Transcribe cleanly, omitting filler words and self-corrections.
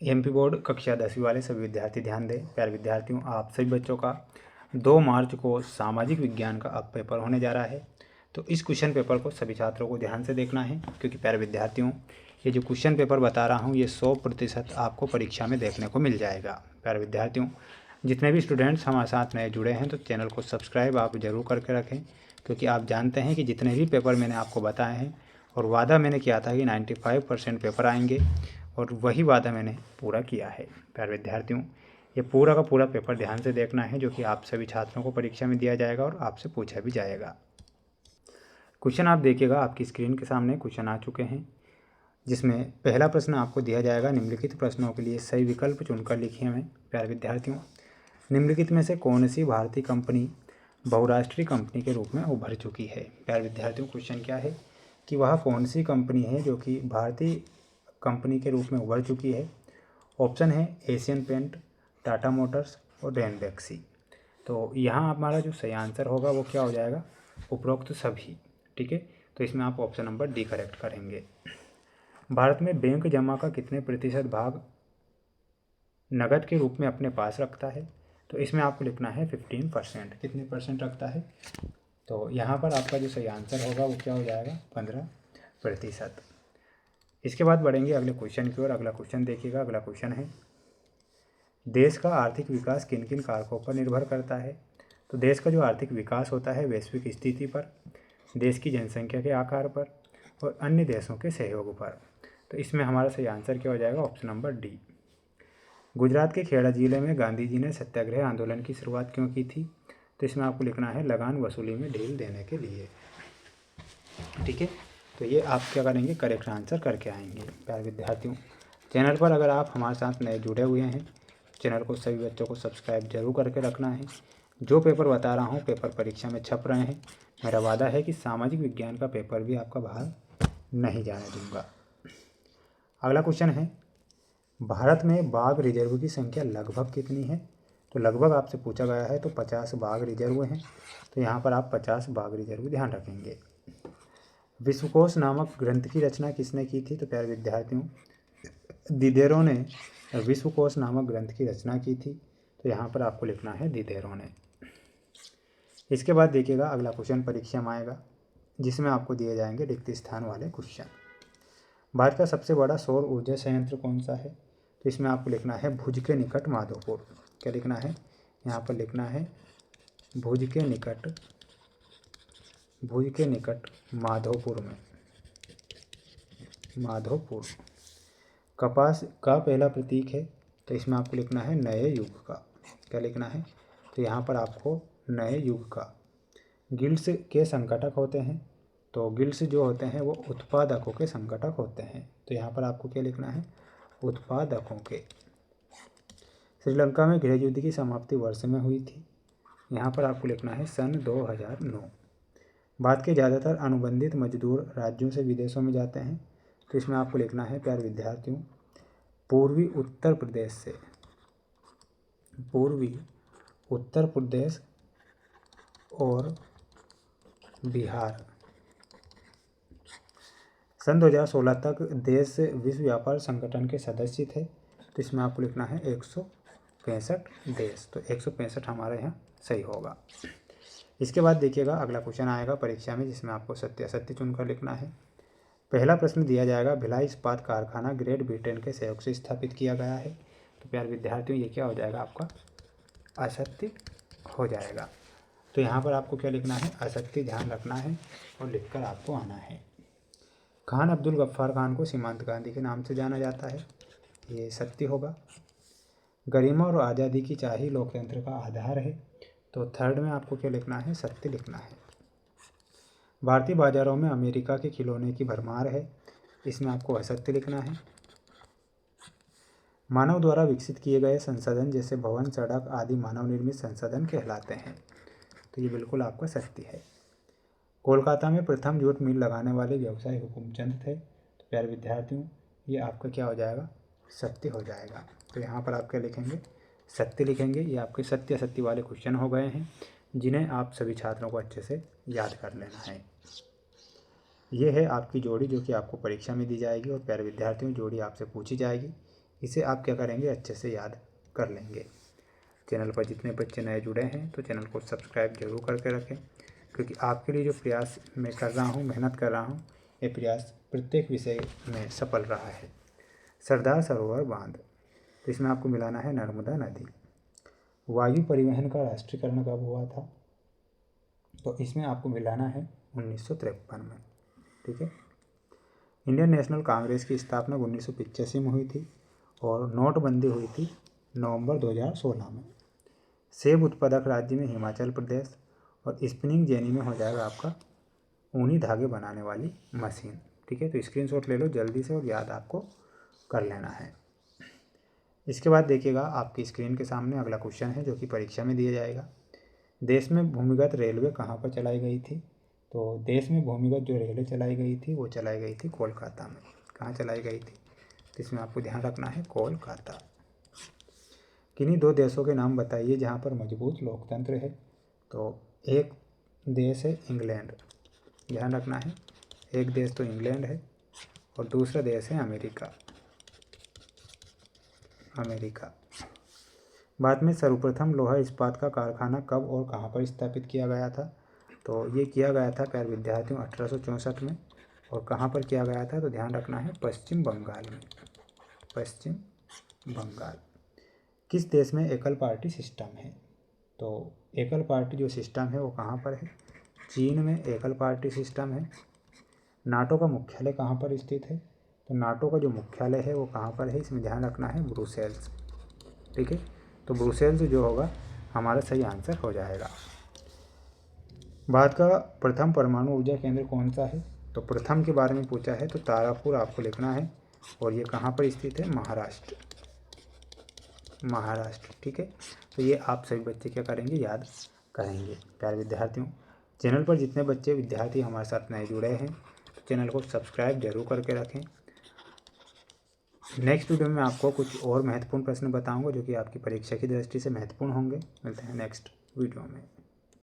MP board कक्षा 10वीं वाले सभी विद्यार्थी ध्यान दें। प्यारे विद्यार्थियों, आप सभी बच्चों का 2 मार्च को सामाजिक विज्ञान का अब पेपर होने जा रहा है। तो इस क्वेश्चन पेपर को सभी छात्रों को ध्यान से देखना है, क्योंकि प्यारे विद्यार्थियों, ये जो क्वेश्चन पेपर बता रहा हूँ ये 100% आपको परीक्षा में देखने को मिल जाएगा। प्यारे विद्यार्थियों, जितने भी स्टूडेंट्स हमारे साथ नए जुड़े हैं तो चैनल को सब्सक्राइब आप ज़रूर करके रखें, क्योंकि आप जानते हैं कि जितने भी पेपर मैंने आपको बताए हैं और वादा मैंने किया था कि 95% पेपर आएंगे, और वही वादा मैंने पूरा किया है। प्यारे विद्यार्थियों, ये पूरा का पूरा पेपर ध्यान से देखना है, जो कि आप सभी छात्रों को परीक्षा में दिया जाएगा और आपसे पूछा भी जाएगा। क्वेश्चन आप देखिएगा, आपकी स्क्रीन के सामने क्वेश्चन आ चुके हैं, जिसमें पहला प्रश्न आपको दिया जाएगा। निम्नलिखित प्रश्नों के लिए सही विकल्प चुनकर लिखिए हमें। प्यारे विद्यार्थियों, निम्नलिखित में से कौन सी भारतीय कंपनी बहुराष्ट्रीय कंपनी के रूप में उभर चुकी है। प्यारे विद्यार्थियों, क्वेश्चन क्या है कि वह कौन सी कंपनी है जो कि भारतीय कंपनी के रूप में उभर चुकी है। ऑप्शन है एशियन पेंट, टाटा मोटर्स और रेनबैक्सी। तो यहाँ हमारा जो सही आंसर होगा वो क्या हो जाएगा, उपरोक्त सभी। ठीक है, तो इसमें आप ऑप्शन नंबर डी करेक्ट करेंगे। भारत में बैंक जमा का कितने प्रतिशत भाग नगद के रूप में अपने पास रखता है। तो इसमें आपको लिखना है 15%। कितने परसेंट रखता है, तो यहाँ पर आपका जो सही आंसर होगा वो क्या हो जाएगा, 15%। इसके बाद बढ़ेंगे अगले क्वेश्चन की ओर। अगला क्वेश्चन देखिएगा। अगला क्वेश्चन है, देश का आर्थिक विकास किन किन कारकों पर निर्भर करता है। तो देश का जो आर्थिक विकास होता है वैश्विक स्थिति पर, देश की जनसंख्या के आकार पर और अन्य देशों के सहयोग पर। तो इसमें हमारा सही आंसर क्या हो जाएगा, ऑप्शन नंबर डी। गुजरात के खेड़ा जिले में गांधी जी ने सत्याग्रह आंदोलन की शुरुआत क्यों की थी। तो इसमें आपको लिखना है लगान वसूली में ढील देने के लिए। ठीक है, तो ये आप क्या करेंगे, करेक्ट आंसर करके आएंगे। प्यारे विद्यार्थियों, चैनल पर अगर आप हमारे साथ नए जुड़े हुए हैं, चैनल को सभी बच्चों को सब्सक्राइब जरूर करके रखना है। जो पेपर बता रहा हूँ पेपर परीक्षा में छप रहे हैं, मेरा वादा है कि सामाजिक विज्ञान का पेपर भी आपका बाहर नहीं जाने दूंगा। अगला क्वेश्चन है, भारत में बाघ रिजर्व की संख्या लगभग कितनी है। तो लगभग आपसे पूछा गया है, तो 50 बाघ रिजर्व हैं। तो यहाँ पर आप 50 बाघ रिजर्व ध्यान रखेंगे। विश्वकोश नामक ग्रंथ की रचना किसने की थी। तो प्यारे विद्यार्थियों, दिदेरों ने विश्वकोश नामक ग्रंथ की रचना की थी। तो यहाँ पर आपको लिखना है दिदेरों ने। इसके बाद देखिएगा, अगला क्वेश्चन परीक्षा में आएगा, जिसमें आपको दिए जाएंगे रिक्त स्थान वाले क्वेश्चन। भारत का सबसे बड़ा सौर ऊर्जा संयंत्र कौन सा है। तो इसमें आपको लिखना है भुज के निकट माधोपुर। क्या लिखना है, यहाँ पर लिखना है भुज के निकट माधोपुर में, माधोपुर। कपास का पहला प्रतीक है। तो इसमें आपको लिखना है नए युग का। क्या लिखना है, तो यहाँ पर आपको नए युग का। गिल्ड्स के संगठक होते हैं। तो गिल्ड्स जो होते हैं वो उत्पादकों के संगठक होते हैं। तो यहाँ पर आपको क्या लिखना है, उत्पादकों के। श्रीलंका में गृह युद्ध की समाप्ति वर्ष में हुई थी। यहाँ पर आपको लिखना है सन 2009। भारत के ज़्यादातर अनुबंधित मजदूर राज्यों से विदेशों में जाते हैं। तो इसमें आपको लिखना है प्यारे विद्यार्थियों, पूर्वी उत्तर प्रदेश और बिहार। सन 2016 तक देश विश्व व्यापार संगठन के सदस्य थे। तो इसमें आपको लिखना है 165 देश। तो 165 हमारे यहाँ सही होगा। इसके बाद देखिएगा, अगला क्वेश्चन आएगा परीक्षा में, जिसमें आपको सत्य असत्य चुनकर लिखना है। पहला प्रश्न दिया जाएगा, भिलाई इस्पात कारखाना ग्रेट ब्रिटेन के सहयोग से स्थापित किया गया है। तो प्यारे विद्यार्थियों, ये क्या हो जाएगा, आपका असत्य हो जाएगा। तो यहाँ पर आपको क्या लिखना है, असत्य ध्यान रखना है और लिखकर आपको आना है। खान अब्दुल गफ्फार खान को सीमांत गांधी के नाम से जाना जाता है। ये सत्य होगा। गरिमा और आज़ादी की चाह ही लोकतंत्र का आधार है। तो थर्ड में आपको क्या लिखना है, सत्य लिखना है। भारतीय बाजारों में अमेरिका के खिलौने की भरमार है। इसमें आपको असत्य लिखना है। मानव द्वारा विकसित किए गए संसाधन जैसे भवन, सड़क आदि मानव निर्मित संसाधन कहलाते हैं। तो ये बिल्कुल आपका सत्य है। कोलकाता में प्रथम जूट मिल लगाने वाले व्यवसायी हुकुमचंद थे। तो प्यारे विद्यार्थियों, ये आपका क्या हो जाएगा, सत्य हो जाएगा। तो यहाँ पर आप क्या लिखेंगे, सत्य लिखेंगे। ये आपके सत्य असत्य वाले क्वेश्चन हो गए हैं, जिन्हें आप सभी छात्रों को अच्छे से याद कर लेना है। ये है आपकी जोड़ी, जो कि आपको परीक्षा में दी जाएगी। और प्यारे विद्यार्थियों, जोड़ी आपसे पूछी जाएगी इसे आप क्या करेंगे, अच्छे से याद कर लेंगे। चैनल पर जितने बच्चे नए जुड़े हैं तो चैनल को सब्सक्राइब जरूर करके रखें, क्योंकि आपके लिए जो प्रयास मैं कर रहा हूँ, मेहनत कर रहा हूँ, ये प्रयास प्रत्येक विषय में सफल रहा है। सरदार सरोवर बांध, तो इसमें आपको मिलाना है नर्मदा नदी। वायु परिवहन का राष्ट्रीयकरण कब हुआ था, तो इसमें आपको मिलाना है 1953 में। ठीक है। इंडियन नेशनल कांग्रेस की स्थापना 1985 में हुई थी और नोटबंदी हुई थी नवंबर 2016 में। सेब उत्पादक राज्य में हिमाचल प्रदेश, और स्पिनिंग जेनी में हो जाएगा आपका ऊनी धागे बनाने वाली मशीन। ठीक है, तो स्क्रीनशॉट ले लो जल्दी से और याद आपको कर लेना है। इसके बाद देखिएगा आपकी स्क्रीन के सामने अगला क्वेश्चन है जो कि परीक्षा में दिया जाएगा। देश में भूमिगत रेलवे कहाँ पर चलाई गई थी, तो देश में भूमिगत जो रेलवे चलाई गई थी वो चलाई गई थी कोलकाता में। कहाँ चलाई गई थी, तो इसमें आपको ध्यान रखना है कोलकाता। किन्हीं दो देशों के नाम बताइए जहाँ पर मजबूत लोकतंत्र है, तो एक देश है इंग्लैंड, ध्यान रखना है, एक देश तो इंग्लैंड है और दूसरा देश है अमेरिका। बाद में सर्वप्रथम लोहा इस्पात का कारखाना कब और कहाँ पर स्थापित किया गया था, तो ये किया गया था प्यारे विद्यार्थियों 1864 में। और कहाँ पर किया गया था, तो ध्यान रखना है पश्चिम बंगाल में, पश्चिम बंगाल। किस देश में एकल पार्टी सिस्टम है, तो एकल पार्टी जो सिस्टम है वो कहाँ पर है, चीन में एकल पार्टी सिस्टम है। नाटो का मुख्यालय कहाँ पर स्थित है, तो नाटो का जो मुख्यालय है वो कहाँ पर है, इसमें ध्यान रखना है ब्रुसेल्स। ठीक है, तो ब्रुसेल्स जो होगा हमारा सही आंसर हो जाएगा। भारत का प्रथम परमाणु ऊर्जा केंद्र कौन सा है, तो प्रथम के बारे में पूछा है तो तारापुर आपको लिखना है, और ये कहाँ पर स्थित है, महाराष्ट्र। ठीक है, तो ये आप सभी बच्चे क्या करेंगे, याद करेंगे। प्यारे विद्यार्थियों, चैनल पर जितने बच्चे विद्यार्थी हमारे साथ नए जुड़े हैं तो चैनल को सब्सक्राइब जरूर करके रखें। नेक्स्ट वीडियो में आपको कुछ और महत्वपूर्ण प्रश्न बताऊंगा जो कि आपकी परीक्षा की दृष्टि से महत्वपूर्ण होंगे। मिलते हैं नेक्स्ट वीडियो में।